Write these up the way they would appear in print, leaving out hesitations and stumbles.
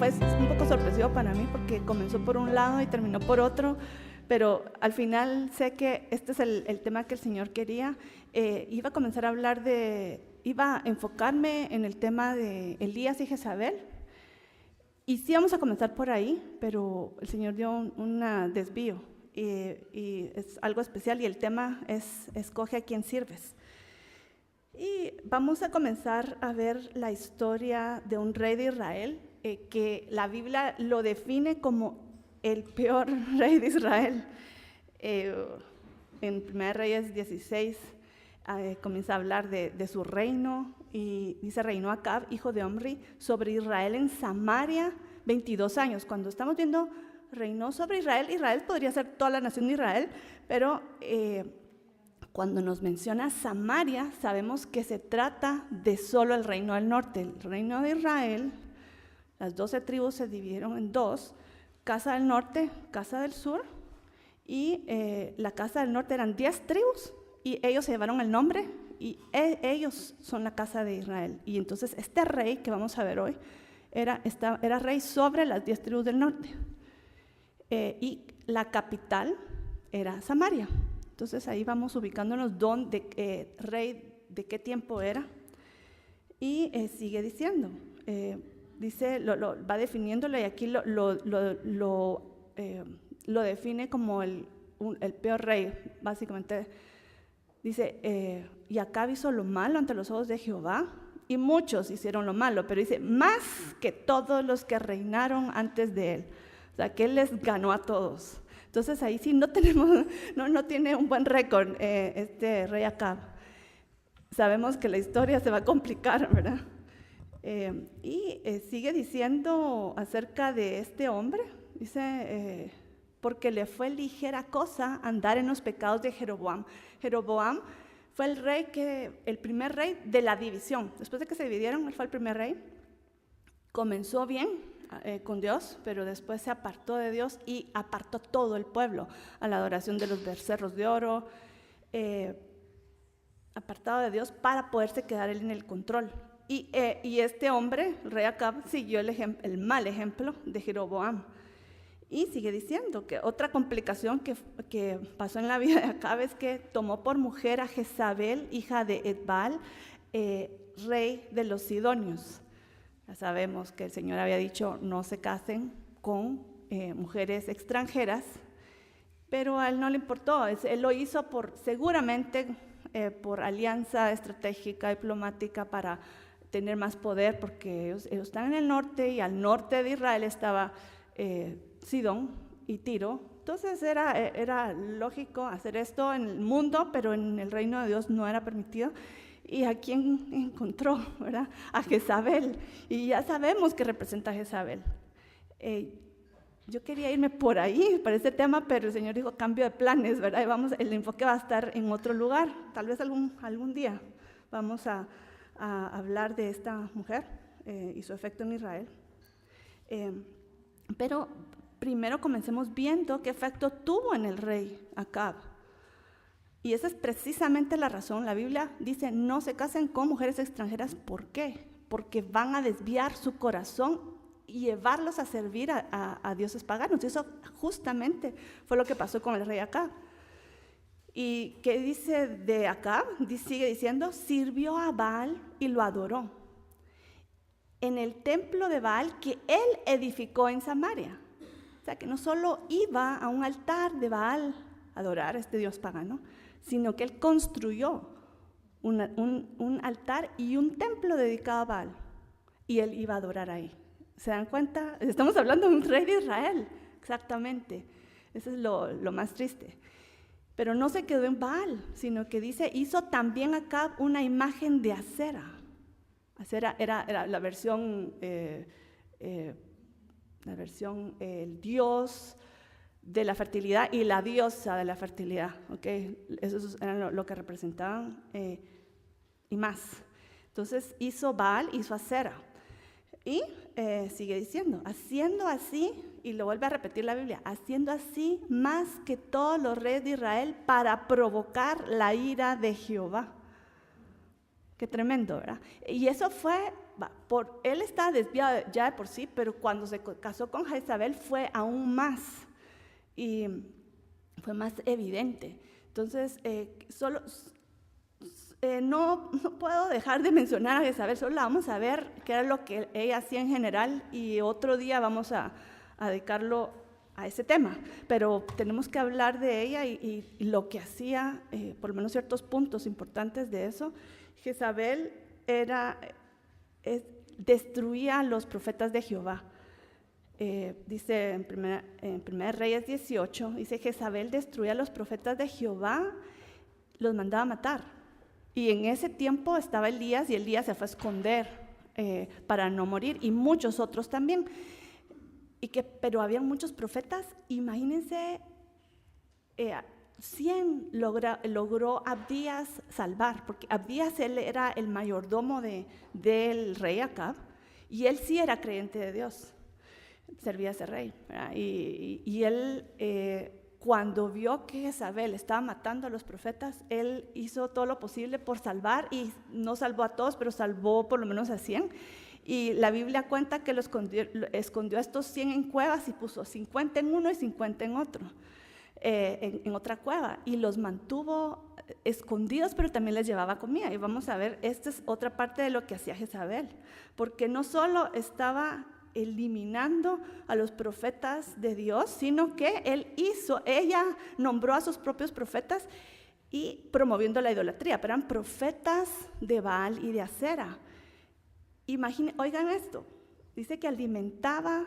fue un poco sorpresivo para mí porque comenzó por un lado y terminó por otro, pero al final sé que este es el tema que el Señor quería. Iba a comenzar a hablar iba a enfocarme en el tema de Elías y Jezabel, y sí vamos a comenzar por ahí, pero el Señor dio un desvío, y es algo especial, y el tema es: escoge a quién sirves. Y vamos a comenzar a ver la historia de un rey de Israel, que la Biblia lo define como el peor rey de Israel. En 1 Reyes 16 comienza a hablar de su reino, y dice: reinó Acab, hijo de Omri, sobre Israel en Samaria 22 años. Cuando estamos viendo reinó sobre Israel, Israel podría ser toda la nación de Israel, pero cuando nos menciona Samaria, sabemos que se trata de solo el reino del norte. El reino de Israel, las 12 tribus se dividieron en dos: casa del norte, casa del sur, y la casa del norte eran 10 tribus, y ellos se llevaron el nombre, y ellos son la casa de Israel. Y entonces este rey que vamos a ver hoy era rey sobre las 10 tribus del norte, y la capital era Samaria. Entonces ahí vamos ubicándonos rey de qué tiempo era. Y sigue diciendo, dice, va definiéndolo, y aquí lo define como el peor rey. Básicamente dice: y Acab hizo lo malo ante los ojos de Jehová, y muchos hicieron lo malo, pero dice: más que todos los que reinaron antes de él. O sea, que él les ganó a todos. Entonces ahí sí no tiene un buen récord este rey Acab. Sabemos que la historia se va a complicar, ¿verdad? Y sigue diciendo acerca de este hombre, dice: porque le fue ligera cosa andar en los pecados de Jeroboam. Jeroboam fue el primer rey de la división. Después de que se dividieron, él fue el primer rey. Comenzó bien con Dios, pero después se apartó de Dios y apartó todo el pueblo a la adoración de los becerros de oro, apartado de Dios para poderse quedar él en el control. Y este hombre, el rey Acab, siguió el mal ejemplo de Jeroboam. Y sigue diciendo que otra complicación que pasó en la vida de Acab es que tomó por mujer a Jezabel, hija de Etbaal, rey de los sidonios. Ya sabemos que el Señor había dicho: no se casen con mujeres extranjeras, pero a él no le importó. Él lo hizo seguramente por alianza estratégica, diplomática, para tener más poder, porque ellos están en el norte, y al norte de Israel estaba Sidón y Tiro. Entonces era lógico hacer esto en el mundo, pero en el reino de Dios no era permitido. ¿Y a quién encontró, verdad? A Jezabel. Y ya sabemos que representa a Jezabel. Yo quería irme por ahí, para este tema, pero el Señor dijo: cambio de planes, ¿verdad? Y el enfoque va a estar en otro lugar. Tal vez algún día vamos a hablar de esta mujer y su efecto en Israel. Pero primero comencemos viendo qué efecto tuvo en el rey Acab. Y esa es precisamente la razón. La Biblia dice: no se casen con mujeres extranjeras. ¿Por qué? Porque van a desviar su corazón y llevarlos a servir a dioses paganos. Y eso justamente fue lo que pasó con el rey Acab. ¿Y qué dice de Acab? Sigue diciendo: sirvió a Baal y lo adoró en el templo de Baal que él edificó en Samaria. O sea, que no solo iba a un altar de Baal a adorar a este dios pagano, sino que él construyó un altar y un templo dedicado a Baal, y él iba a adorar ahí. ¿Se dan cuenta? Estamos hablando de un rey de Israel, exactamente. Eso es lo más triste. Pero no se quedó en Baal, sino que dice: hizo también Acab una imagen de Acera. Acera era la versión, el dios de la fertilidad y la diosa de la fertilidad, ¿okay? Eso era lo que representaban, y más. Entonces hizo Baal, hizo Acera, y sigue diciendo: haciendo así, y lo vuelve a repetir la Biblia, haciendo así más que todos los reyes de Israel para provocar la ira de Jehová. Qué tremendo, ¿verdad? Y eso fue, él estaba desviado ya de por sí, pero cuando se casó con Jezabel fue aún más, y fue más evidente. Entonces, no puedo dejar de mencionar a Jezabel, solo la vamos a ver qué era lo que ella hacía en general, y otro día vamos a dedicarlo a ese tema, pero tenemos que hablar de ella y lo que hacía, por lo menos ciertos puntos importantes de eso. Jezabel destruía a los profetas de Jehová. Dice en 1 Reyes 18, dice: Jezabel destruía a los profetas de Jehová, los mandaba a matar. Y en ese tiempo estaba Elías, y Elías se fue a esconder para no morir, y muchos otros también. Pero había muchos profetas. Imagínense, 100 logró Abdías salvar, porque Abdías, él era el mayordomo del rey Acab, y él sí era creyente de Dios, servía a ese rey, ¿verdad? Y él, cuando vio que Jezabel estaba matando a los profetas, él hizo todo lo posible por salvar, y no salvó a todos, pero salvó por lo menos a 100. Y la Biblia cuenta que escondió a estos 100 en cuevas, y puso 50 en uno y 50 en otro, en otra cueva, y los mantuvo escondidos, pero también les llevaba comida. Y vamos a ver, esta es otra parte de lo que hacía Jezabel, porque no solo estaba eliminando a los profetas de Dios, sino que ella nombró a sus propios profetas y promoviendo la idolatría, pero eran profetas de Baal y de Acera. Oigan esto, dice que alimentaba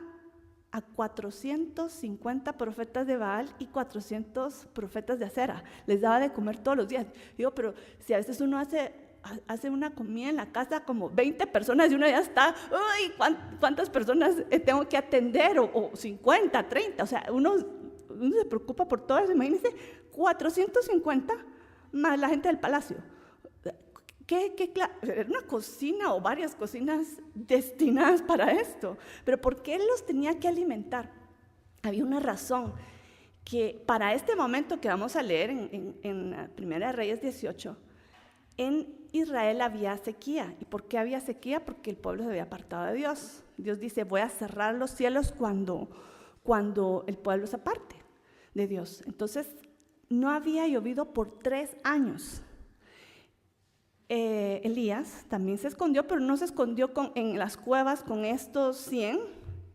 a 450 profetas de Baal y 400 profetas de Acera, les daba de comer todos los días. Digo, pero si a veces uno hace una comida en la casa, como 20 personas, y uno ya está, uy, ¿cuántas personas tengo que atender? O 50, 30, o sea, uno se preocupa por todo eso. Imagínense, 450 más la gente del palacio. Era una cocina o varias cocinas destinadas para esto. Pero ¿por qué él los tenía que alimentar? Había una razón, que para este momento que vamos a leer en 1 Reyes 18, en Israel había sequía. ¿Y por qué había sequía? Porque el pueblo se había apartado de Dios. Dios dice: voy a cerrar los cielos cuando el pueblo se aparte de Dios. Entonces, no había llovido por 3 años. Elías también se escondió, pero no se escondió en las cuevas con estos 100,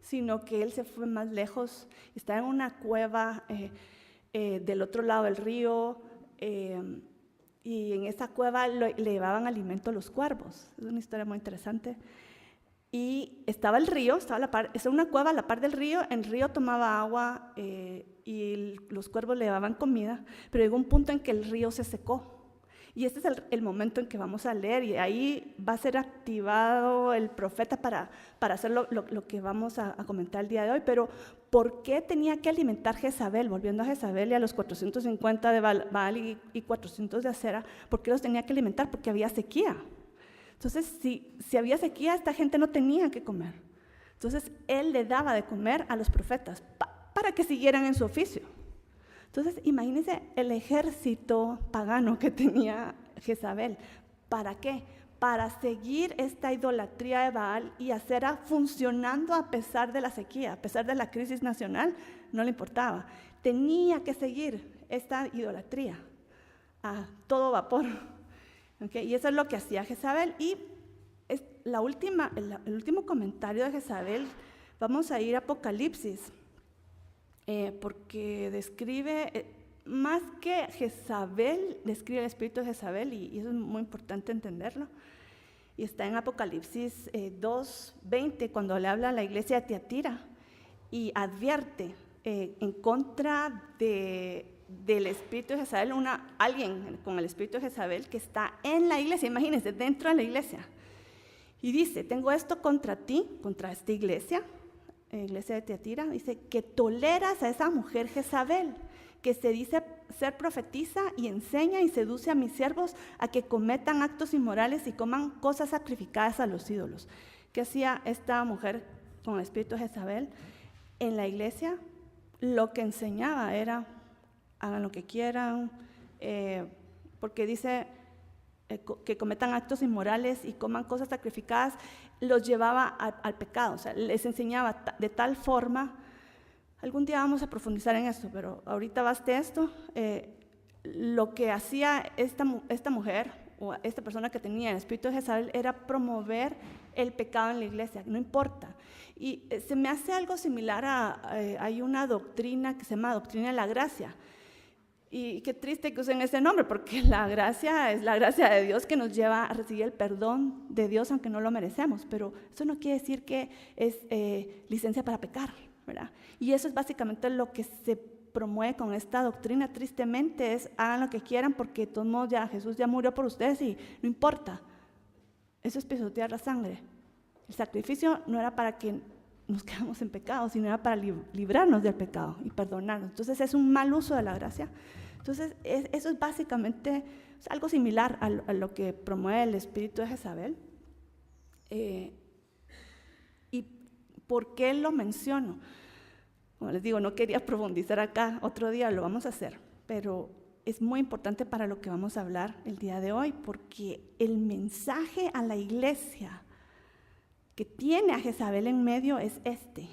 sino que él se fue más lejos. Estaba en una cueva del otro lado del río, y en esa cueva le llevaban alimento a los cuervos. Es una historia muy interesante. Y estaba el río, es una cueva a la par del río. El río tomaba agua, y los cuervos le llevaban comida, pero llegó un punto en que el río se secó. Y este es el momento en que vamos a leer, y ahí va a ser activado el profeta para hacer lo que vamos a comentar el día de hoy. Pero ¿por qué tenía que alimentar Jezabel? Volviendo a Jezabel y a los 450 de Baal y 400 de Acera, ¿por qué los tenía que alimentar? Porque había sequía. Entonces, si había sequía, esta gente no tenía que comer. Entonces, él le daba de comer a los profetas para que siguieran en su oficio. Entonces, imagínense el ejército pagano que tenía Jezabel. ¿Para qué? Para seguir esta idolatría de Baal y Acera funcionando a pesar de la sequía, a pesar de la crisis nacional, no le importaba. Tenía que seguir esta idolatría a todo vapor. ¿Okay? Y eso es lo que hacía Jezabel. Y el último comentario de Jezabel, vamos a ir a Apocalipsis. Porque describe, más que Jezabel, describe el espíritu de Jezabel, y eso es muy importante entenderlo. Y está en Apocalipsis 2:20, cuando le habla a la iglesia de Tiatira, y advierte en contra del espíritu de Jezabel, alguien con el espíritu de Jezabel que está en la iglesia, imagínense, dentro de la iglesia. Y dice: tengo esto contra ti, contra esta iglesia de Tiatira, dice que toleras a esa mujer Jezabel, que se dice ser profetisa y enseña y seduce a mis siervos a que cometan actos inmorales y coman cosas sacrificadas a los ídolos. ¿Qué hacía esta mujer con el espíritu de Jezabel en la iglesia? Lo que enseñaba era: hagan lo que quieran, porque dice que cometan actos inmorales y coman cosas sacrificadas, los llevaba al pecado, o sea, les enseñaba de tal forma. Algún día vamos a profundizar en esto, pero ahorita baste esto. Lo que hacía esta mujer o esta persona que tenía el espíritu de Jezabel era promover el pecado en la iglesia, no importa. Y se me hace algo similar hay una doctrina que se llama doctrina de la gracia. Y qué triste que usen ese nombre, porque la gracia es la gracia de Dios que nos lleva a recibir el perdón de Dios, aunque no lo merecemos. Pero eso no quiere decir que es licencia para pecar, ¿verdad? Y eso es básicamente lo que se promueve con esta doctrina. Tristemente es, hagan lo que quieran, porque de todos modos ya Jesús ya murió por ustedes y no importa. Eso es pisotear la sangre. El sacrificio no era para que nos quedamos en pecado, sino era para librarnos del pecado y perdonarnos. Entonces es un mal uso de la gracia. Entonces eso es básicamente algo similar a lo que promueve el espíritu de Jezabel. ¿Y por qué lo menciono? Como les digo, no quería profundizar acá, otro día lo vamos a hacer, pero es muy importante para lo que vamos a hablar el día de hoy, porque el mensaje a la iglesia que tiene a Jezabel en medio es este: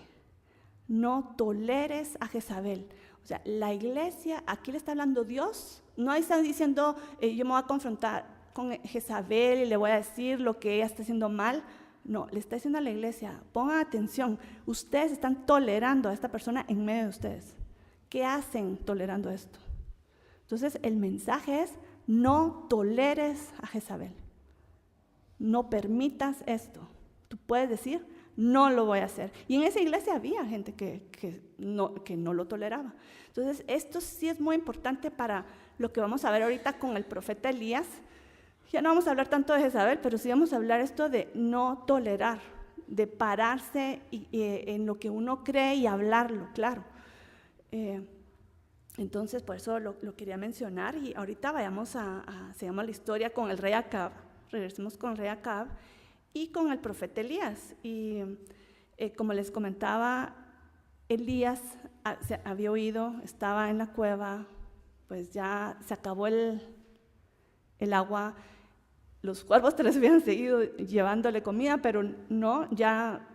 no toleres a Jezabel. O sea, la iglesia, aquí le está hablando Dios, no está diciendo yo me voy a confrontar con Jezabel y le voy a decir lo que ella está haciendo mal. No, le está diciendo a la iglesia, pongan atención, ustedes están tolerando a esta persona en medio de ustedes. ¿Qué hacen tolerando esto? Entonces el mensaje es: no toleres a Jezabel, no permitas esto. Tú puedes decir, no lo voy a hacer. Y en esa iglesia había gente que no lo toleraba. Entonces, esto sí es muy importante para lo que vamos a ver ahorita con el profeta Elías. Ya no vamos a hablar tanto de Jezabel, pero sí vamos a hablar esto de no tolerar, de pararse en lo que uno cree y hablarlo, claro. Entonces, por eso lo quería mencionar. Y ahorita vayamos se llama la historia con el rey Acab. Regresemos con el rey Acab y con el profeta Elías. Y como les comentaba, Elías se había oído, estaba en la cueva, pues ya se acabó el agua, los cuervos te les habían seguido llevándole comida, pero no, ya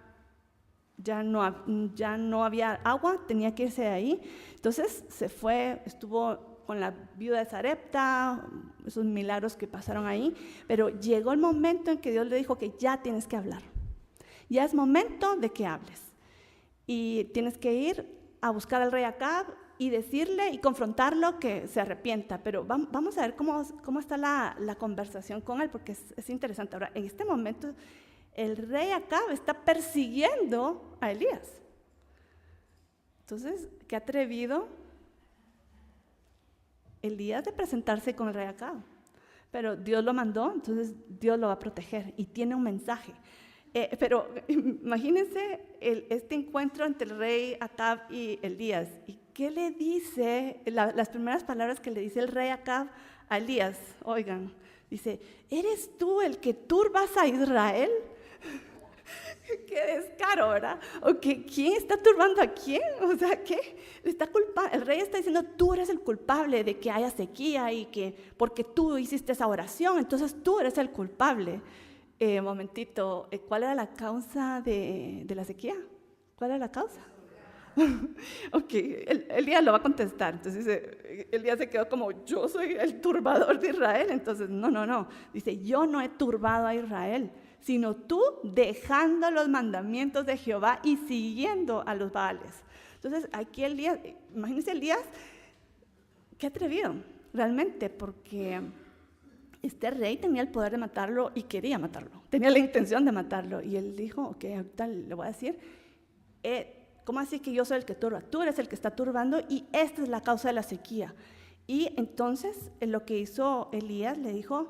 no había agua, tenía que irse de ahí. Entonces se fue, estuvo con la viuda de Sarepta, esos milagros que pasaron ahí, pero llegó el momento en que Dios le dijo que ya tienes que hablar, ya es momento de que hables, y tienes que ir a buscar al rey Acab y decirle y confrontarlo que se arrepienta. Pero vamos a ver cómo está la conversación con él, porque es interesante. Ahora, en este momento, el rey Acab está persiguiendo a Elías. Entonces, qué atrevido Elías de presentarse con el rey Acab. Pero Dios lo mandó, entonces Dios lo va a proteger y tiene un mensaje. Pero imagínense este encuentro entre el rey Acab y Elías. ¿Y qué le dice? Las primeras palabras que le dice el rey Acab a Elías, oigan, dice: ¿eres tú el que turbas a Israel? Qué descaro, ¿verdad? ¿Quién está turbando a quién? O sea, ¿qué? El rey está diciendo: tú eres el culpable de que haya sequía y que porque tú hiciste esa oración, entonces tú eres el culpable. Momentito, ¿cuál era la causa de la sequía? ¿Cuál era la causa? Ok, Elías lo va a contestar. Entonces Elías se quedó como: yo soy el turbador de Israel. Entonces no, dice: yo no he turbado a Israel, sino tú dejando los mandamientos de Jehová y siguiendo a los Baales. Entonces aquí Elías, imagínense Elías, qué atrevido realmente, porque este rey tenía el poder de matarlo y quería matarlo, tenía la intención de matarlo, y él dijo: ok, ahorita le voy a decir, ¿cómo así que yo soy el que turba? Tú eres el que está turbando y esta es la causa de la sequía. Y entonces lo que hizo Elías, le dijo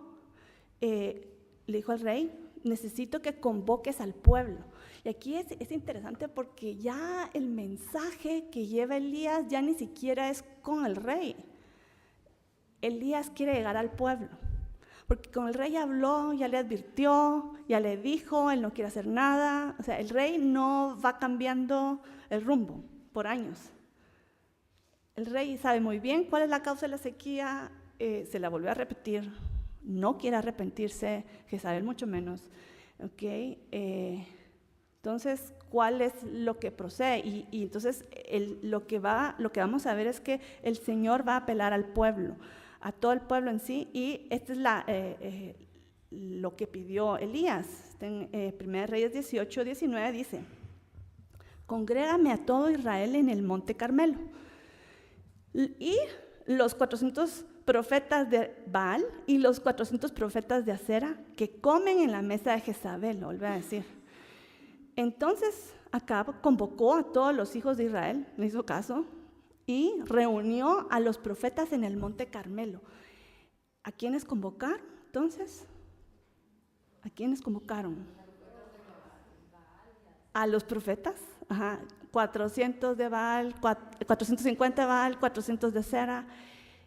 al rey: necesito que convoques al pueblo. Y aquí es interesante, porque ya el mensaje que lleva Elías ya ni siquiera es con el rey. Elías quiere llegar al pueblo, porque con el rey habló, ya le advirtió, ya le dijo, él no quiere hacer nada. O sea, el rey no va cambiando el rumbo por años. El rey sabe muy bien cuál es la causa de la sequía, se la volvió a repetir no quiere arrepentirse, Jezabel mucho menos. Entonces, ¿cuál es lo que procede? Y entonces lo que vamos a ver es que el Señor va a apelar al pueblo, a todo el pueblo en sí, y esta es lo que pidió Elías. En 1 Reyes 18:19 dice: congrégame a todo Israel en el monte Carmelo. Y los 400 profetas de Baal y los 400 profetas de Acera que comen en la mesa de Jezabel, lo volví a decir. Entonces Acab convocó a todos los hijos de Israel, le hizo caso, y reunió a los profetas en el monte Carmelo. ¿A quiénes convocaron entonces? ¿A quiénes convocaron? A los profetas, 400 de Baal, 450 de Baal, 400 de Acera,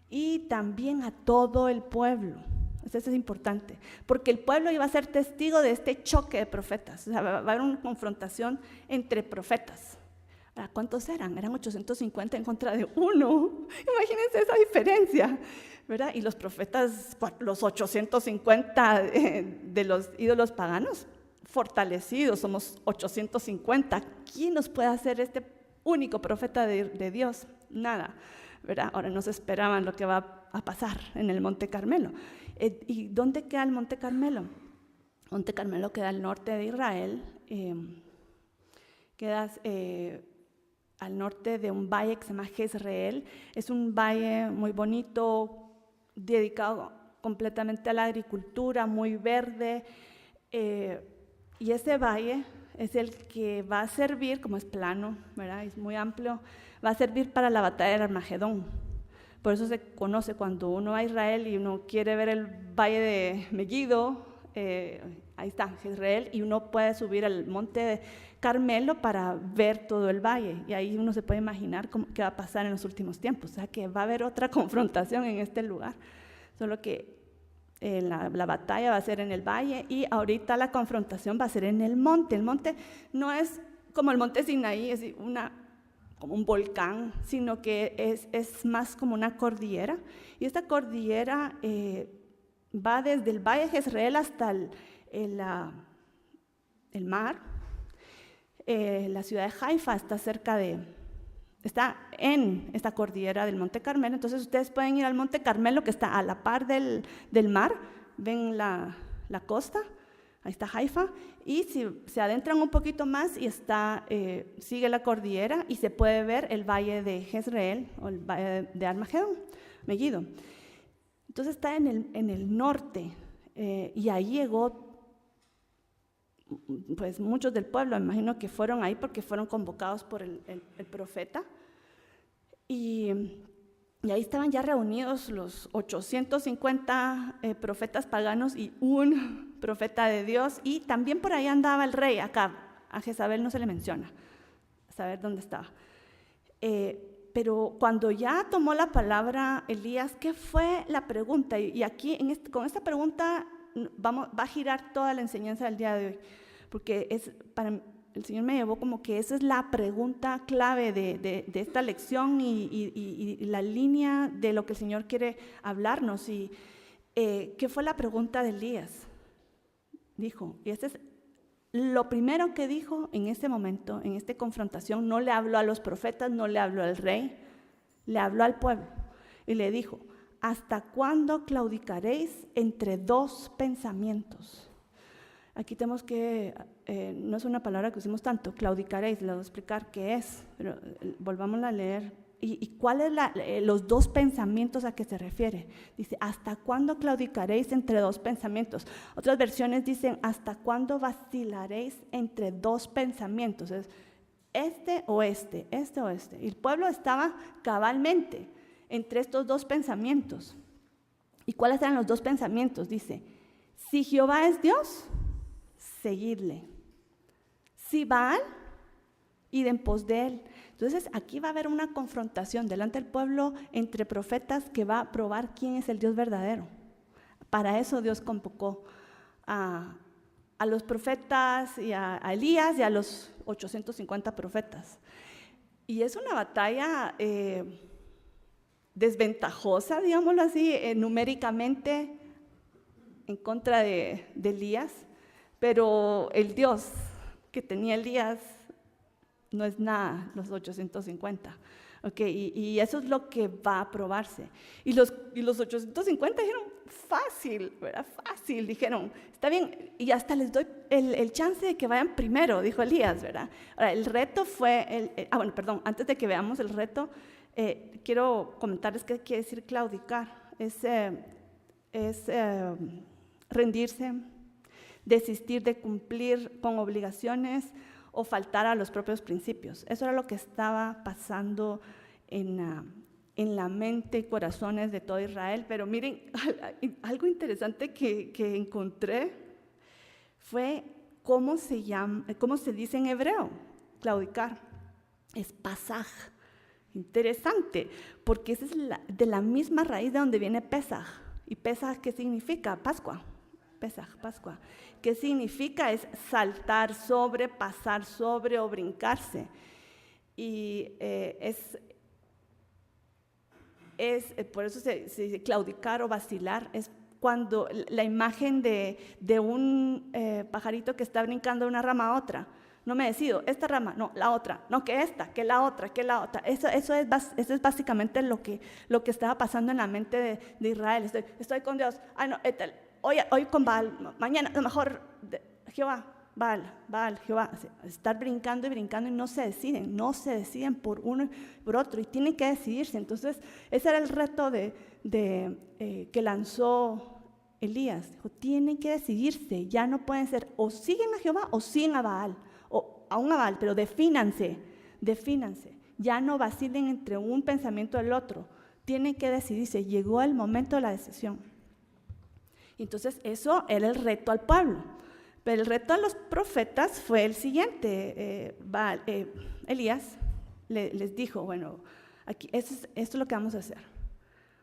y también a todo el pueblo. Eso es importante, porque el pueblo iba a ser testigo de este choque de profetas. O sea, va a haber una confrontación entre profetas. ¿Cuántos eran? Eran 850 en contra de uno. Imagínense esa diferencia, ¿verdad? Y los profetas, los 850 de los ídolos paganos, fortalecidos, somos 850. ¿Quién nos puede hacer este único profeta de Dios? Nada, ¿verdad? Ahora nos esperaban lo que va a pasar en el Monte Carmelo. ¿Y dónde queda el Monte Carmelo? Monte Carmelo queda al norte de Israel, queda al norte de un valle que se llama Jezreel. Es un valle muy bonito, dedicado completamente a la agricultura, muy verde, y ese valle es el que va a servir, como es plano, ¿verdad? Es muy amplio, va a servir para la batalla de Armagedón. Por eso se conoce cuando uno va a Israel y uno quiere ver el valle de Megiddo, ahí está Jezreel, y uno puede subir al monte de Carmelo para ver todo el valle, y ahí uno se puede imaginar qué va a pasar en los últimos tiempos. O sea que va a haber otra confrontación en este lugar, solo que la batalla va a ser en el valle, y ahorita la confrontación va a ser en el monte. El monte no es como el monte Sinaí, es como un volcán, sino que es más como una cordillera, y esta cordillera va desde el valle de Jezreel hasta el mar. La ciudad de Haifa está en esta cordillera del Monte Carmelo. Entonces ustedes pueden ir al Monte Carmelo, que está a la par del mar, ven la costa, ahí está Haifa, y si se adentran un poquito más y sigue la cordillera y se puede ver el valle de Jezreel o el valle de Armagedón, Megiddo. Entonces está en el norte, y ahí llegó pues muchos del pueblo. Me imagino que fueron ahí porque fueron convocados por el profeta, y ahí estaban ya reunidos los 850 profetas paganos y un profeta de Dios, y también por ahí andaba el rey Acab. A Jezabel no se le menciona, a saber dónde estaba. Pero cuando ya tomó la palabra Elías, ¿qué fue la pregunta? Y aquí con esta pregunta va a girar toda la enseñanza del día de hoy, porque el Señor me llevó como que esa es la pregunta clave de esta lección y la línea de lo que el Señor quiere hablarnos. Y ¿qué fue la pregunta de Elías? Dijo, y este es lo primero que dijo en este momento, en esta confrontación. No le habló a los profetas, no le habló al rey, le habló al pueblo y le dijo: ¿hasta cuándo claudicaréis entre dos pensamientos? Aquí tenemos que, no es una palabra que usemos tanto, claudicaréis, le voy a explicar qué es, pero volvamos a leer. ¿Y cuáles los dos pensamientos a que se refiere? Dice: ¿hasta cuándo claudicaréis entre dos pensamientos? Otras versiones dicen: ¿hasta cuándo vacilaréis entre dos pensamientos? Es este o este. Y el pueblo estaba cabalmente entre estos dos pensamientos. ¿Y cuáles eran los dos pensamientos? Dice: si Jehová es Dios, seguidle. Si Baal, id en pos de él. Entonces aquí va a haber una confrontación delante del pueblo entre profetas que va a probar quién es el Dios verdadero. Para eso Dios convocó a los profetas y a Elías y a los 850 profetas. Y es una batalla desventajosa, digámoslo así, numéricamente en contra de Elías, pero el Dios que tenía Elías no es nada, los 850. Okay, y eso es lo que va a probarse. Y los 850 dijeron, fácil, ¿verdad? Fácil, dijeron, está bien, y hasta les doy el chance de que vayan primero, dijo Elías, ¿verdad? Ahora, el reto fue, antes de que veamos el reto, quiero comentarles qué quiere decir claudicar. Es rendirse, desistir de cumplir con obligaciones, o faltar a los propios principios. Eso era lo que estaba pasando en la mente y corazones de todo Israel. Pero miren, algo interesante que encontré fue cómo se dice en hebreo, claudicar. Es pasaj. Interesante, porque esa es de la misma raíz de donde viene Pesaj. ¿Y Pesaj qué significa? Pascua. Pesaj, Pascua. ¿Qué significa? Es saltar sobre, pasar sobre o brincarse. Y por eso se dice claudicar o vacilar. Es cuando la imagen de un pajarito que está brincando de una rama a otra. No me decido, esta rama, no, la otra, no, que esta, que la otra, que la otra. Eso es básicamente lo que estaba pasando en la mente de Israel. Estoy con Dios, ay no, hoy con Baal, mañana, a lo mejor Jehová, Baal, Jehová. Estar brincando y brincando y no se deciden por uno y por otro, y tienen que decidirse. Entonces, ese era el reto que lanzó Elías. Dijo, tienen que decidirse, ya no pueden ser, o siguen a Jehová o siguen a Baal, o aún a Baal, pero defínanse, ya no vacilen entre un pensamiento y el otro, tienen que decidirse, llegó el momento de la decisión. Entonces, eso era el reto al pueblo. Pero el reto a los profetas fue el siguiente. Elías les dijo, bueno, aquí, esto es lo que vamos a hacer.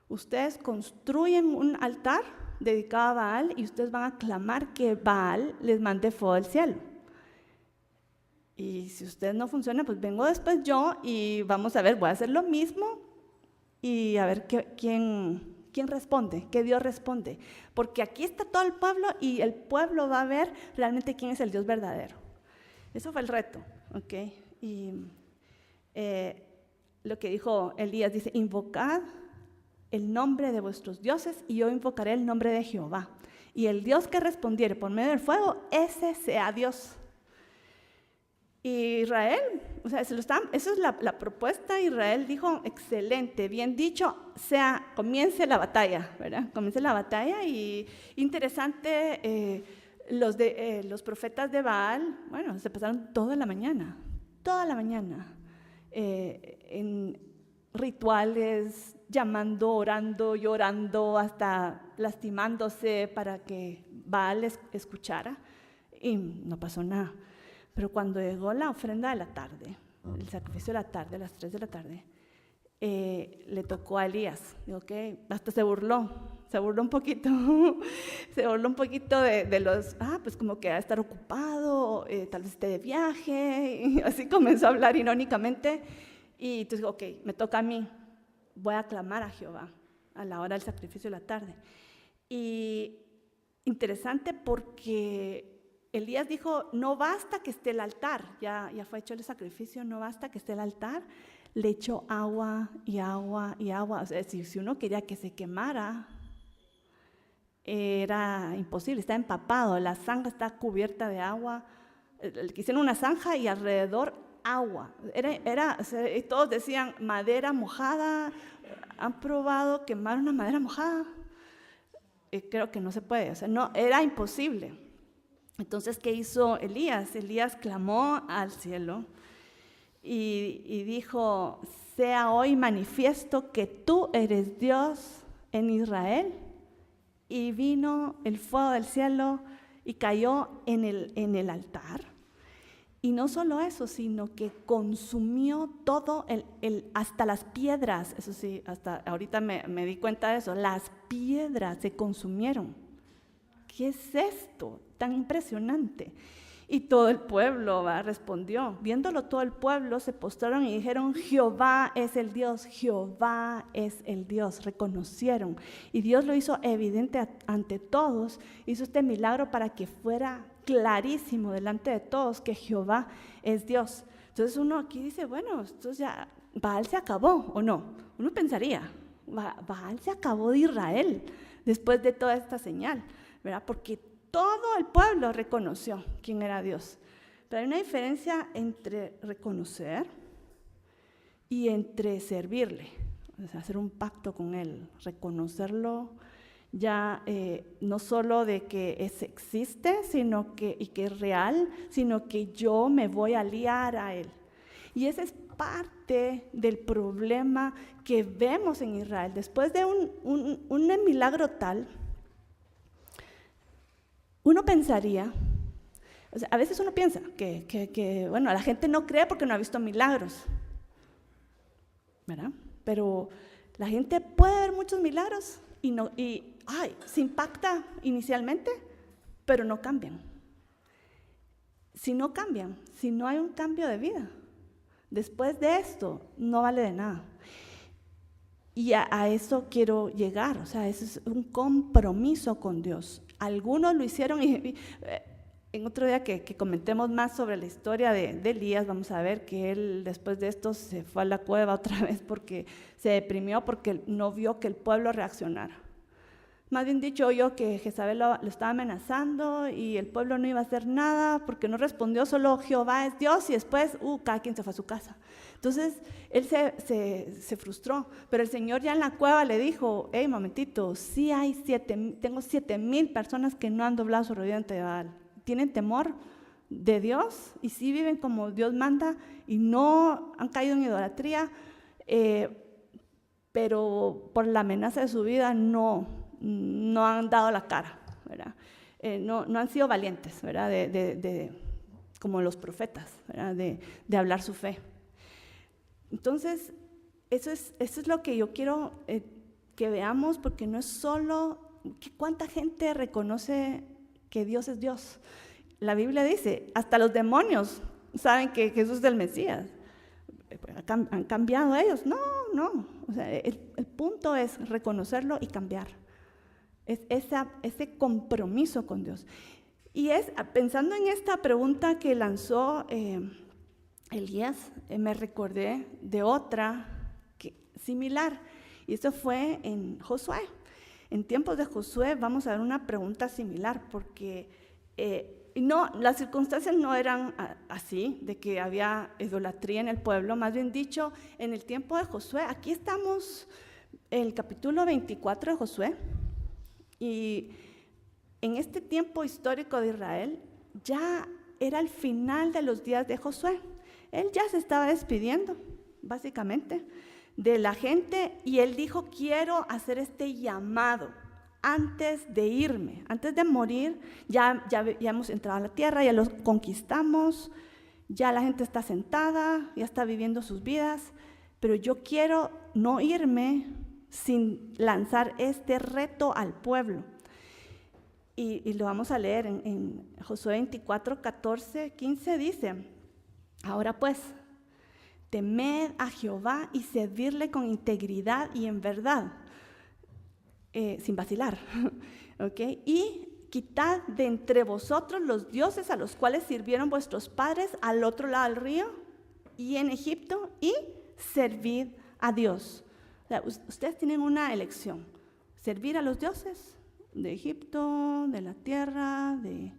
Ustedes construyen un altar dedicado a Baal y ustedes van a clamar que Baal les mande fuego del cielo. Y si ustedes no funcionan, pues vengo después yo y vamos a ver, voy a hacer lo mismo y a ver quién responde, qué Dios responde. Porque aquí está todo el pueblo y el pueblo va a ver realmente quién es el Dios verdadero. Eso fue el reto, ¿ok? Y lo que dijo Elías, dice, invocad el nombre de vuestros dioses y yo invocaré el nombre de Jehová. Y el Dios que respondiere por medio del fuego, ese sea Dios. Y Israel, o sea, eso es la propuesta. Israel dijo, excelente, bien dicho, comience la batalla, ¿verdad? Comience la batalla. Y interesante, los profetas de Baal, bueno, se pasaron toda la mañana, en rituales, llamando, orando, llorando, hasta lastimándose para que Baal escuchara, y no pasó nada. Pero cuando llegó la ofrenda de la tarde, el sacrificio de la tarde, a las 3 de la tarde, le tocó a Elías. Digo que hasta se burló un poquito, de los, pues como que va a estar ocupado, tal vez esté de viaje, y así comenzó a hablar irónicamente. Y entonces digo, ok, me toca a mí, voy a clamar a Jehová a la hora del sacrificio de la tarde. Y interesante porque Elías dijo, no basta que esté el altar, ya fue hecho el sacrificio, no basta que esté el altar, le echó agua y agua y agua. O sea, si uno quería que se quemara, era imposible, está empapado, la zanja está cubierta de agua, hicieron una zanja y alrededor agua. Y todos decían, madera mojada, ¿han probado quemar una madera mojada? Creo que no se puede, o sea, no, era imposible. Entonces, ¿qué hizo Elías? Elías clamó al cielo y dijo, sea hoy manifiesto que tú eres Dios en Israel. Y vino el fuego del cielo y cayó en el altar. Y no solo eso, sino que consumió todo, hasta las piedras. Eso sí, hasta ahorita me di cuenta de eso. Las piedras se consumieron. ¿Qué es esto tan impresionante? Y todo el pueblo respondió. Viéndolo todo el pueblo, se postraron y dijeron: Jehová es el Dios, Jehová es el Dios. Reconocieron. Y Dios lo hizo evidente ante todos. Hizo este milagro para que fuera clarísimo delante de todos que Jehová es Dios. Entonces uno aquí dice, bueno, entonces ya Baal se acabó, ¿o no? Uno pensaría, Baal se acabó de Israel después de toda esta señal, ¿verdad? Porque todo el pueblo reconoció quién era Dios. Pero hay una diferencia entre reconocer y entre servirle, o sea, hacer un pacto con Él, reconocerlo ya no solo de que existe, y que es real, sino que yo me voy a aliar a Él. Y ese es parte del problema que vemos en Israel. Después de un milagro tal, uno pensaría, o sea, a veces uno piensa que bueno, la gente no cree porque no ha visto milagros, ¿verdad? Pero la gente puede ver muchos milagros se impacta inicialmente, pero no cambian. Si no cambian, si no hay un cambio de vida, después de esto no vale de nada. Y a eso quiero llegar, o sea, eso es un compromiso con Dios. Algunos lo hicieron y en otro día que comentemos más sobre la historia de Elías, vamos a ver que él después de esto se fue a la cueva otra vez porque se deprimió, porque no vio que el pueblo reaccionara. Más bien dicho, oyó que Jezabel lo estaba amenazando y el pueblo no iba a hacer nada porque no respondió, solo Jehová es Dios, y después cada quien se fue a su casa. Entonces él se frustró, pero el Señor ya en la cueva le dijo: hey, momentito, sí tengo 7,000 personas que no han doblado su rodilla ante Baal. Tienen temor de Dios y sí viven como Dios manda y no han caído en idolatría, pero por la amenaza de su vida no han dado la cara, ¿verdad? No han sido valientes, ¿verdad? Como los profetas, ¿verdad? De hablar su fe. Entonces, eso es lo que yo quiero que veamos, porque no es solo cuánta gente reconoce que Dios es Dios. La Biblia dice, hasta los demonios saben que Jesús es el Mesías. ¿Han cambiado ellos? No. O sea, el punto es reconocerlo y cambiar. Es ese compromiso con Dios. Y pensando en esta pregunta que lanzó Elías, me recordé de otra similar, y eso fue en Josué. En tiempos de Josué vamos a ver una pregunta similar, porque las circunstancias no eran así, de que había idolatría en el pueblo. Más bien dicho, en el tiempo de Josué, aquí estamos en el capítulo 24 de Josué, y en este tiempo histórico de Israel ya era el final de los días de Josué. Él ya se estaba despidiendo, básicamente, de la gente, y él dijo: quiero hacer este llamado antes de irme, antes de morir. Ya hemos entrado a la tierra, ya los conquistamos, ya la gente está sentada, ya está viviendo sus vidas, pero yo quiero no irme sin lanzar este reto al pueblo. Y lo vamos a leer en Josué 24, 14, 15, dice: ahora pues, temed a Jehová y servirle con integridad y en verdad, sin vacilar, ¿okay? Y quitad de entre vosotros los dioses a los cuales sirvieron vuestros padres al otro lado del río y en Egipto, y servid a Dios. O sea, ustedes tienen una elección: servir a los dioses de Egipto, de la tierra, de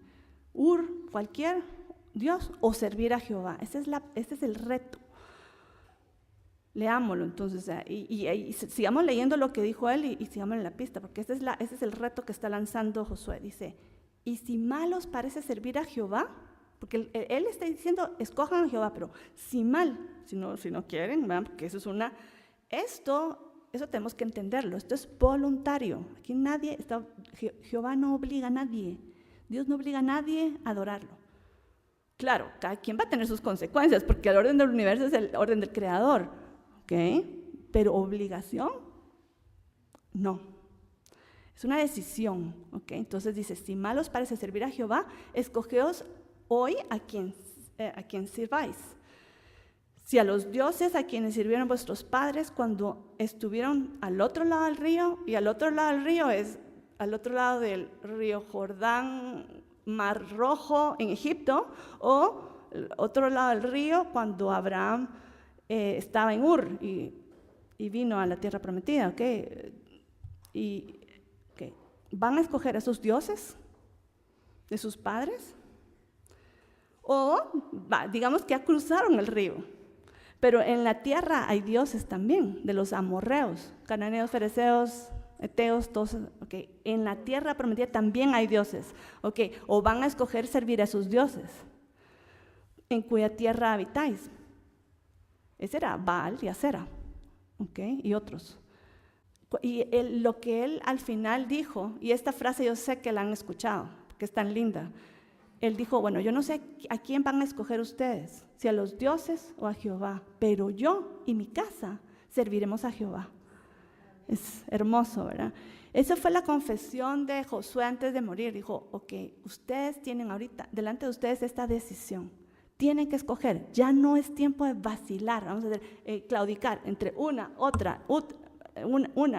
cualquier Dios, o servir a Jehová. Ese es el reto. Leámoslo entonces, y sigamos leyendo lo que dijo él y sigamos en la pista, porque ese es el reto que está lanzando Josué. Dice: y si mal os parece servir a Jehová, porque él está diciendo: escojan a Jehová, pero si mal, si no quieren, ¿verdad? Porque eso tenemos que entenderlo. Esto es voluntario. Aquí Jehová no obliga a nadie. Dios no obliga a nadie a adorarlo. Claro, cada quien va a tener sus consecuencias, porque el orden del universo es el orden del Creador, ¿okay? Pero obligación, no. Es una decisión, ¿okay? Entonces dice: si mal os parece servir a Jehová, escogeos hoy a quien sirváis. Si a los dioses a quienes sirvieron vuestros padres cuando estuvieron al otro lado del río, y al otro lado del río es al otro lado del río Jordán, Mar Rojo en Egipto, o el otro lado del río cuando Abraham estaba en Ur y vino a la tierra prometida, ¿ok? ¿Van a escoger a esos dioses de sus padres? O digamos que ya cruzaron el río, pero en la tierra hay dioses también, de los amorreos, cananeos, fereceos, eteos, todos, okay. En la tierra prometida también hay dioses, okay. O van a escoger servir a sus dioses, en cuya tierra habitáis. Ese era Baal y Acera, okay. Y otros. Y lo que él al final dijo, y esta frase yo sé que la han escuchado, que es tan linda. Él dijo, bueno, yo no sé a quién van a escoger ustedes, si a los dioses o a Jehová, pero yo y mi casa serviremos a Jehová. Es hermoso, ¿verdad? Esa fue la confesión de Josué antes de morir. Dijo, ok, ustedes tienen ahorita, delante de ustedes esta decisión. Tienen que escoger, ya no es tiempo de vacilar, vamos a hacer, claudicar entre una,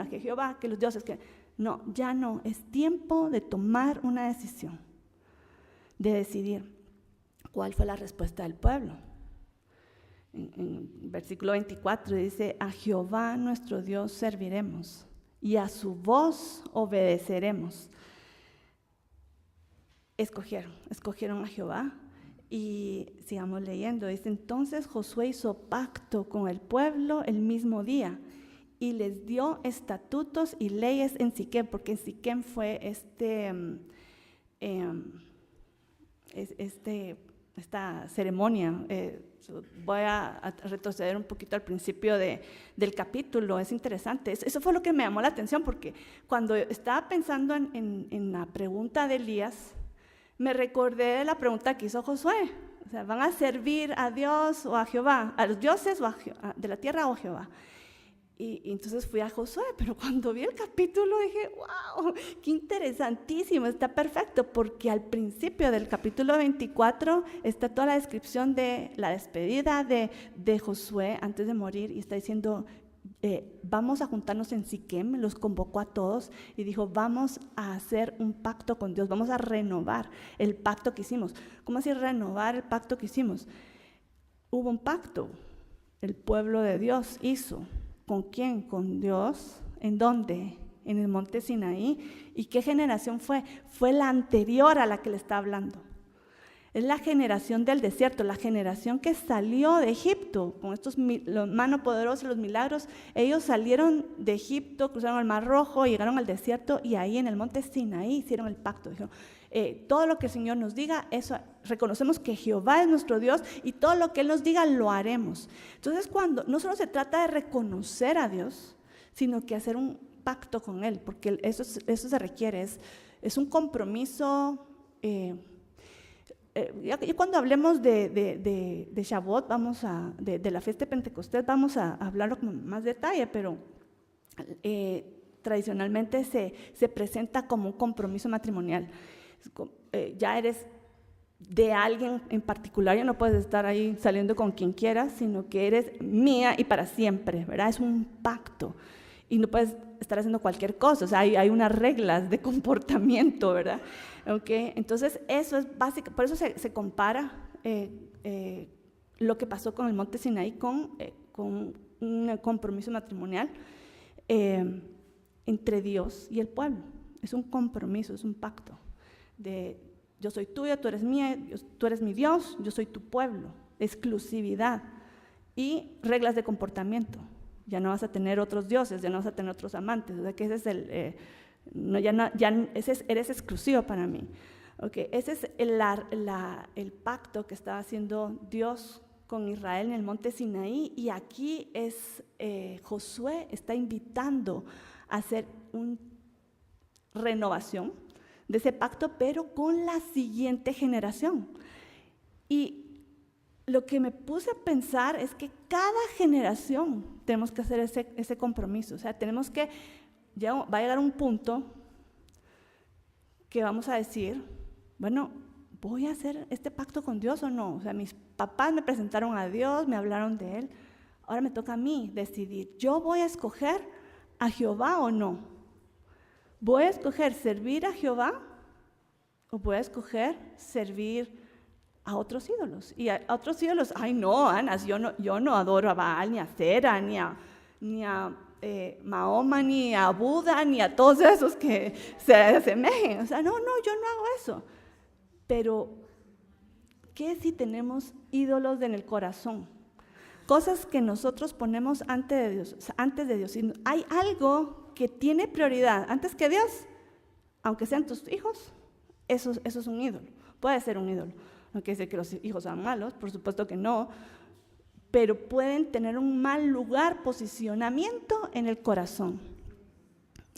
que Jehová, que los dioses, que no, ya no, es tiempo de tomar una decisión. De decidir cuál fue la respuesta del pueblo. En versículo 24 dice, a Jehová nuestro Dios serviremos y a su voz obedeceremos. Escogieron a Jehová y sigamos leyendo. Dice, entonces Josué hizo pacto con el pueblo el mismo día y les dio estatutos y leyes en Siquem, porque en Siquem fue esta ceremonia. Voy a retroceder un poquito al principio del capítulo, es interesante. Eso fue lo que me llamó la atención, porque cuando estaba pensando en la pregunta de Elías, me recordé de la pregunta que hizo Josué. O sea, ¿van a servir a Dios o a Jehová? ¿A los dioses o de la tierra o a Jehová? Y entonces fui a Josué, pero cuando vi el capítulo dije, wow, qué interesantísimo, está perfecto, porque al principio del capítulo 24 está toda la descripción de la despedida de Josué antes de morir, y está diciendo, vamos a juntarnos en Siquem, los convocó a todos y dijo, vamos a hacer un pacto con Dios, vamos a renovar el pacto que hicimos. ¿Cómo así renovar el pacto que hicimos? Hubo un pacto, el pueblo de Dios hizo. ¿Con quién? Con Dios. ¿En dónde? En el monte Sinaí. ¿Y qué generación fue? Fue la anterior a la que le está hablando. Es la generación del desierto, la generación que salió de Egipto, con estos manos poderosas, los milagros. Ellos salieron de Egipto, cruzaron el Mar Rojo, llegaron al desierto y ahí en el monte Sinaí hicieron el pacto. Dijeron, todo lo que el Señor nos diga, eso reconocemos que Jehová es nuestro Dios y todo lo que Él nos diga lo haremos. Entonces, cuando no solo se trata de reconocer a Dios, sino que hacer un pacto con Él, porque eso se requiere, es un compromiso. Y cuando hablemos de Shavuot, de la fiesta de Pentecostés, vamos a hablarlo con más detalle, pero tradicionalmente se presenta como un compromiso matrimonial. Ya eres de alguien en particular, ya no puedes estar ahí saliendo con quien quieras, sino que eres mía y para siempre, ¿verdad? Es un pacto y no puedes estar haciendo cualquier cosa, o sea, hay unas reglas de comportamiento, ¿verdad? Okay. Entonces, eso es básico, por eso se compara lo que pasó con el monte Sinaí con un compromiso matrimonial entre Dios y el pueblo. Es un compromiso, es un pacto de yo soy tuya, tú eres mía, tú eres mi Dios, yo soy tu pueblo, exclusividad y reglas de comportamiento. Ya no vas a tener otros dioses, ya no vas a tener otros amantes, o sea que ese es eres exclusivo para mí. Okay, ese es el pacto que estaba haciendo Dios con Israel en el monte Sinaí, y aquí Josué está invitando a hacer una renovación de ese pacto, pero con la siguiente generación. Y lo que me puse a pensar es que cada generación tenemos que hacer ese compromiso, o sea, tenemos que, va a llegar un punto que vamos a decir, bueno, ¿voy a hacer este pacto con Dios o no? O sea, mis papás me presentaron a Dios, me hablaron de Él. Ahora me toca a mí decidir, ¿yo voy a escoger a Jehová o no? ¿Voy a escoger servir a Jehová o voy a escoger servir a otros ídolos? Y a otros ídolos, ay no, Ana, yo no adoro a Baal, ni a Cera, ni a Mahoma, ni a Buda, ni a todos esos que se asemejen. O sea, no, yo no hago eso. Pero, ¿qué si tenemos ídolos en el corazón? Cosas que nosotros ponemos antes de Dios. Si hay algo que tiene prioridad antes que Dios, aunque sean tus hijos, eso es un ídolo. Puede ser un ídolo. No quiere decir que los hijos sean malos, por supuesto que no, pero pueden tener un mal lugar, posicionamiento en el corazón.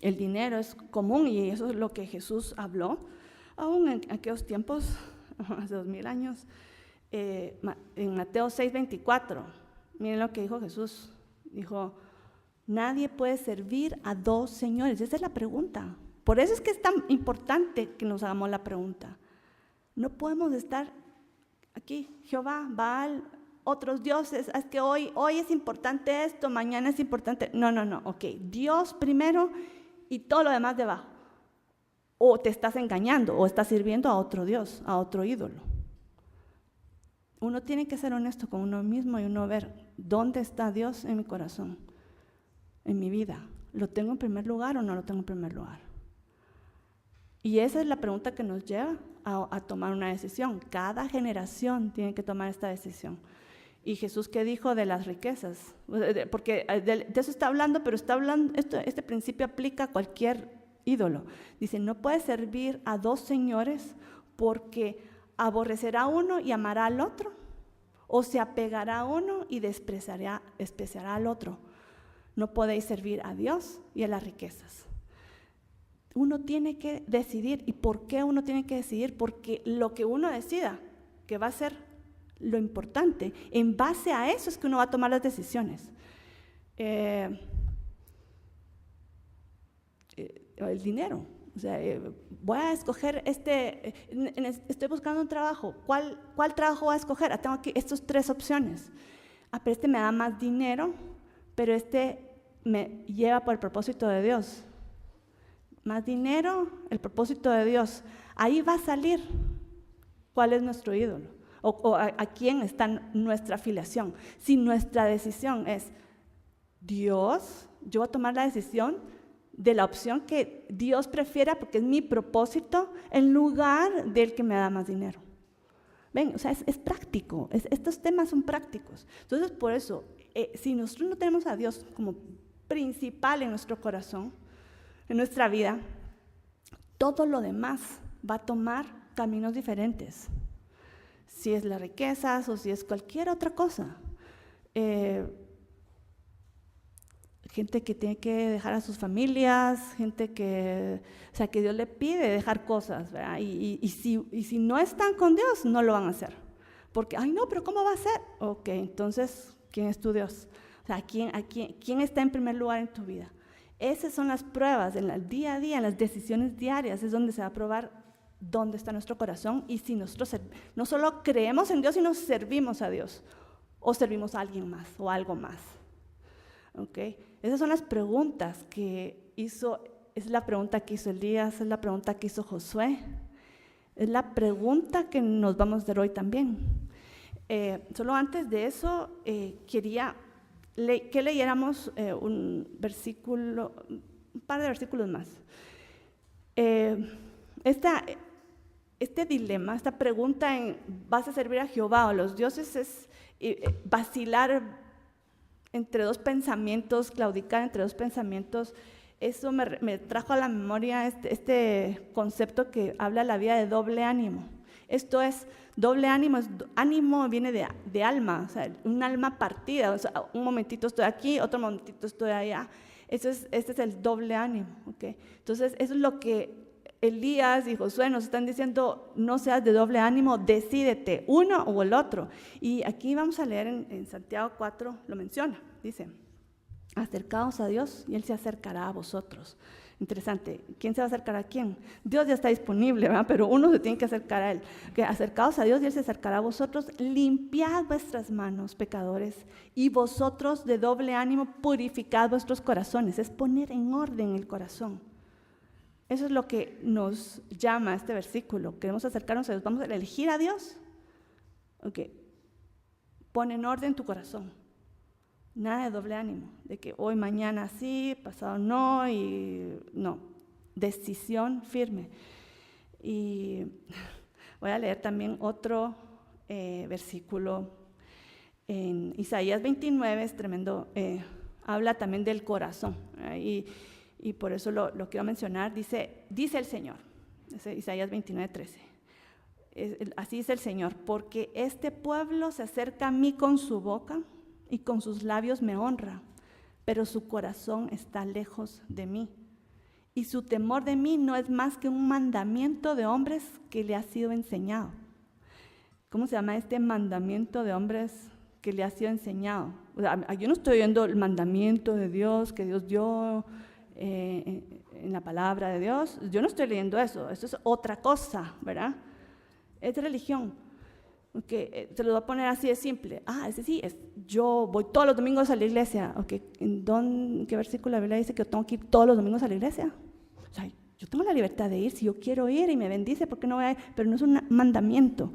El dinero es común y eso es lo que Jesús habló, aún en aquellos tiempos, hace 2000 años, en Mateo 6:24. Miren lo que dijo Jesús. Dijo, nadie puede servir a dos señores. Esa es la pregunta. Por eso es que es tan importante que nos hagamos la pregunta. No podemos estar aquí, Jehová, Baal, otros dioses. Es que hoy es importante esto, mañana es importante. No. Ok, Dios primero y todo lo demás debajo. O te estás engañando o estás sirviendo a otro Dios, a otro ídolo. Uno tiene que ser honesto con uno mismo y uno ver dónde está Dios en mi corazón, en mi vida. ¿Lo tengo en primer lugar o no lo tengo en primer lugar? Y esa es la pregunta que nos lleva a tomar una decisión. Cada generación tiene que tomar esta decisión. Y Jesús, ¿qué dijo de las riquezas? Porque de eso está hablando, pero está hablando, este principio aplica a cualquier ídolo. Dice, no puedes servir a dos señores porque aborrecerá a uno y amará al otro, o se apegará a uno y despreciará al otro. No podéis servir a Dios y a las riquezas. Uno tiene que decidir. ¿Y por qué uno tiene que decidir? Porque lo que uno decida, que va a ser lo importante, en base a eso es que uno va a tomar las decisiones. El dinero. O sea, voy a escoger estoy buscando un trabajo. ¿Cuál trabajo voy a escoger? Tengo aquí estas 3 opciones. Pero este me da más dinero, pero este me lleva por el propósito de Dios. Más dinero, el propósito de Dios. Ahí va a salir cuál es nuestro ídolo o a quién está nuestra afiliación. Si nuestra decisión es Dios, yo voy a tomar la decisión de la opción que Dios prefiera porque es mi propósito en lugar del que me da más dinero. Ven, o sea, es práctico, estos temas son prácticos. Entonces, por eso, si nosotros no tenemos a Dios como principal en nuestro corazón, en nuestra vida, todo lo demás va a tomar caminos diferentes. Si es las riquezas o si es cualquier otra cosa. Gente que tiene que dejar a sus familias, gente que Dios le pide dejar cosas, ¿verdad? Y si no están con Dios, no lo van a hacer. Porque, ay no, pero ¿cómo va a ser? Ok, entonces, ¿quién es tu Dios? O sea, ¿quién está en primer lugar en tu vida? Esas son las pruebas, en el día a día, en las decisiones diarias, es donde se va a probar dónde está nuestro corazón y si nosotros no solo creemos en Dios, sino servimos a Dios, o servimos a alguien más, o algo más. Okay. Esas son las preguntas que hizo, es la pregunta que hizo Elías, es la pregunta que hizo Josué, es la pregunta que nos vamos a hacer hoy también. Solo antes de eso, quería que leyéramos un par de versículos más. Este dilema, esta pregunta en ¿vas a servir a Jehová o a los dioses? Es vacilar entre dos pensamientos, claudicar entre dos pensamientos. Eso me trajo a la memoria este concepto que habla la vida de doble ánimo. Esto es, doble ánimo, ánimo viene de alma, o sea, un alma partida, o sea, un momentito estoy aquí, otro momentito estoy allá. Este es el doble ánimo, ¿okay? Entonces, eso es lo que Elías y Josué nos están diciendo, no seas de doble ánimo, decídete, uno o el otro. Y aquí vamos a leer en Santiago 4, lo menciona, dice, acercaos a Dios y Él se acercará a vosotros. Interesante. ¿Quién se va a acercar a quién? Dios ya está disponible, ¿verdad? Pero uno se tiene que acercar a Él. Que acercaos a Dios y Él se acercará a vosotros. Limpiad vuestras manos, pecadores, y vosotros de doble ánimo purificad vuestros corazones. Es poner en orden el corazón. Eso es lo que nos llama este versículo. Queremos acercarnos a Dios. ¿Vamos a elegir a Dios? Ok. Pon en orden tu corazón. Nada de doble ánimo, de que hoy, mañana sí, pasado no, y no. Decisión firme. Y voy a leer también otro versículo en Isaías 29, es tremendo, habla también del corazón, y por eso lo quiero mencionar. Dice el Señor, Isaías 29, 13. Así dice el Señor: porque este pueblo se acerca a mí con su boca y con sus labios me honra, pero su corazón está lejos de mí. Y su temor de mí no es más que un mandamiento de hombres que le ha sido enseñado. ¿Cómo se llama este mandamiento de hombres que le ha sido enseñado? O sea, yo no estoy oyendo el mandamiento de Dios que Dios dio en la palabra de Dios. Yo no estoy leyendo eso. Eso es otra cosa, ¿verdad? Es religión. Okay, te lo voy a poner así de simple. Ese sí, yo voy todos los domingos a la iglesia. Okay, ¿en qué versículo de la Biblia dice que yo tengo que ir todos los domingos a la iglesia? O sea, yo tengo la libertad de ir, si yo quiero ir y me bendice, ¿por qué no voy a ir? Pero no es un mandamiento.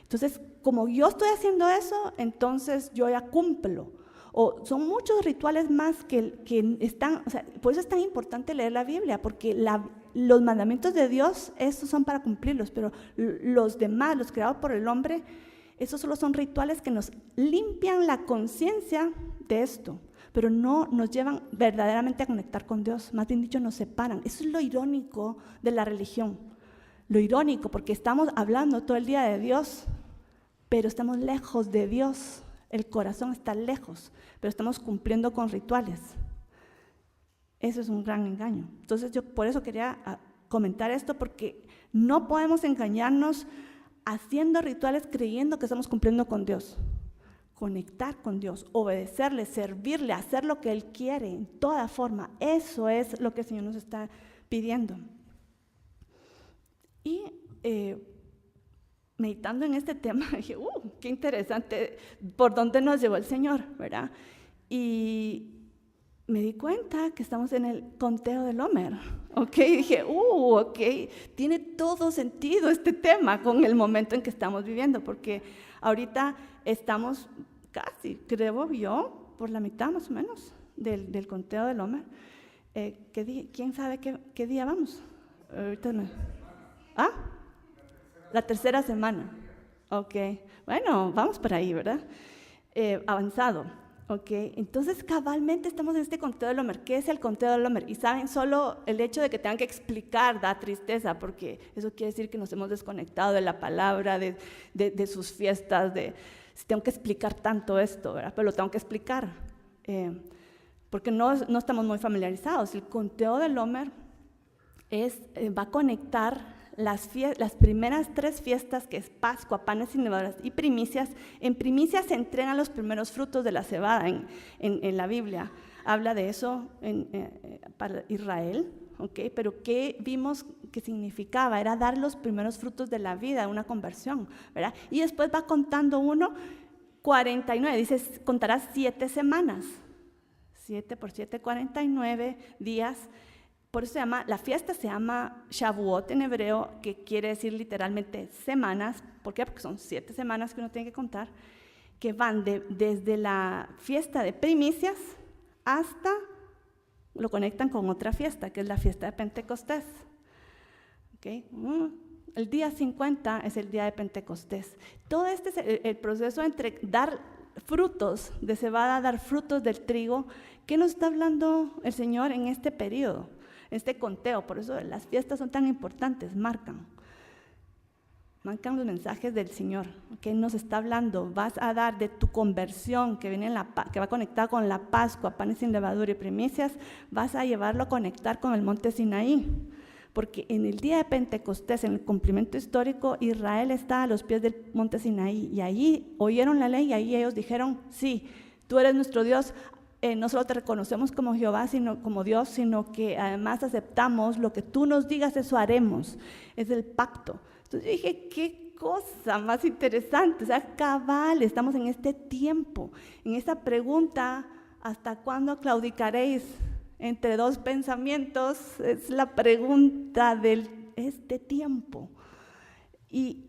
Entonces, como yo estoy haciendo eso, entonces yo ya cumplo. O son muchos rituales más que están, o sea, por eso es tan importante leer la Biblia, porque los mandamientos de Dios, esos son para cumplirlos, pero los demás, los creados por el hombre, esos solo son rituales que nos limpian la conciencia de esto, pero no nos llevan verdaderamente a conectar con Dios, más bien dicho, nos separan. Eso es lo irónico de la religión, lo irónico, porque estamos hablando todo el día de Dios, pero estamos lejos de Dios. El corazón está lejos, pero estamos cumpliendo con rituales. Eso es un gran engaño. Entonces yo por eso quería comentar esto, porque no podemos engañarnos haciendo rituales creyendo que estamos cumpliendo con Dios. Conectar con Dios, obedecerle, servirle, hacer lo que Él quiere en toda forma. Eso es lo que el Señor nos está pidiendo. Y meditando en este tema, dije, qué interesante, por dónde nos llevó el Señor, ¿verdad? Y me di cuenta que estamos en el conteo del Homer, ¿ok? Y dije, ok, tiene todo sentido este tema con el momento en que estamos viviendo, porque ahorita estamos casi, creo yo, por la mitad más o menos del conteo del Homer. ¿Quién sabe qué día vamos? Ahorita la tercera semana. Ok, bueno, vamos por ahí, ¿verdad? Avanzado. Ok, entonces cabalmente estamos en este conteo del Homer. ¿Qué es el conteo del Homer? Y saben, solo el hecho de que tengan que explicar da tristeza, porque eso quiere decir que nos hemos desconectado de la palabra, de sus fiestas, si tengo que explicar tanto esto, ¿verdad? Pero lo tengo que explicar, porque no estamos muy familiarizados. El conteo del Homer va a conectar las primeras 3 fiestas, que es Pascua, panes sin levaduras y primicias. En primicias se entregan los primeros frutos de la cebada en la Biblia. Habla de eso para Israel, ¿okay? Pero ¿qué vimos que significaba? Era dar los primeros frutos de la vida, una conversión, ¿verdad? Y después va contando 49, dice, contarás 7 semanas. 7 por 7, 49 días. Por eso la fiesta se llama Shavuot en hebreo, que quiere decir literalmente semanas. ¿Por qué? Porque son 7 semanas que uno tiene que contar, que van desde la fiesta de primicias hasta, lo conectan con otra fiesta, que es la fiesta de Pentecostés. ¿Okay? El día 50 es el día de Pentecostés. Todo este es el proceso entre dar frutos de cebada, dar frutos del trigo. ¿Qué nos está hablando el Señor en este periodo? Este conteo, por eso las fiestas son tan importantes, marcan los mensajes del Señor, que nos está hablando. Vas a dar de tu conversión, que va conectada con la Pascua, panes sin levadura y primicias, vas a llevarlo a conectar con el monte Sinaí, porque en el día de Pentecostés, en el cumplimiento histórico, Israel está a los pies del monte Sinaí, y allí oyeron la ley, y ahí ellos dijeron, sí, tú eres nuestro Dios, no solo te reconocemos como Jehová, sino como Dios, sino que además aceptamos lo que tú nos digas, eso haremos. Es el pacto. Entonces yo dije, qué cosa más interesante. O sea, cabal, estamos en este tiempo, en esta pregunta, ¿hasta cuándo claudicaréis entre dos pensamientos? Es la pregunta de este tiempo. Y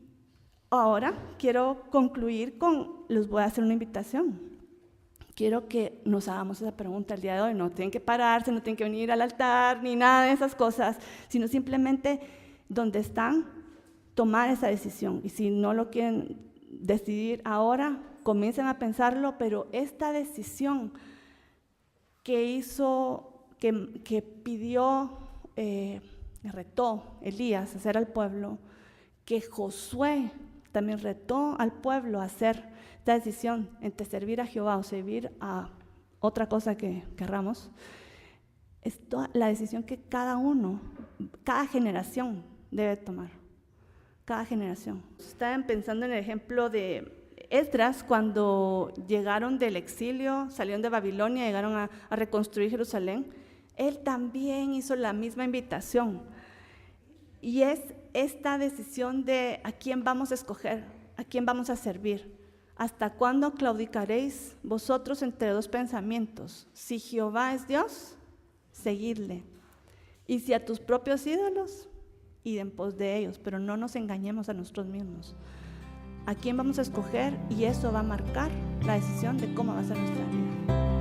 ahora quiero concluir les voy a hacer una invitación. Quiero que nos hagamos esa pregunta el día de hoy. No tienen que pararse, no tienen que venir al altar, ni nada de esas cosas, sino simplemente donde están, tomar esa decisión. Y si no lo quieren decidir ahora, comiencen a pensarlo, pero esta decisión que pidió, retó Elías a hacer al pueblo, que Josué también retó al pueblo a hacer esta decisión entre servir a Jehová o servir a otra cosa que querramos, es la decisión que cada generación debe tomar. Cada generación. Estaban pensando en el ejemplo de Esdras, cuando llegaron del exilio, salieron de Babilonia, llegaron a reconstruir Jerusalén. Él también hizo la misma invitación. Y es esta decisión de a quién vamos a escoger, a quién vamos a servir. ¿Hasta cuándo claudicaréis vosotros entre dos pensamientos? Si Jehová es Dios, seguidle. Y si a tus propios ídolos, id en pos de ellos, pero no nos engañemos a nosotros mismos. ¿A quién vamos a escoger? Y eso va a marcar la decisión de cómo va a ser nuestra vida.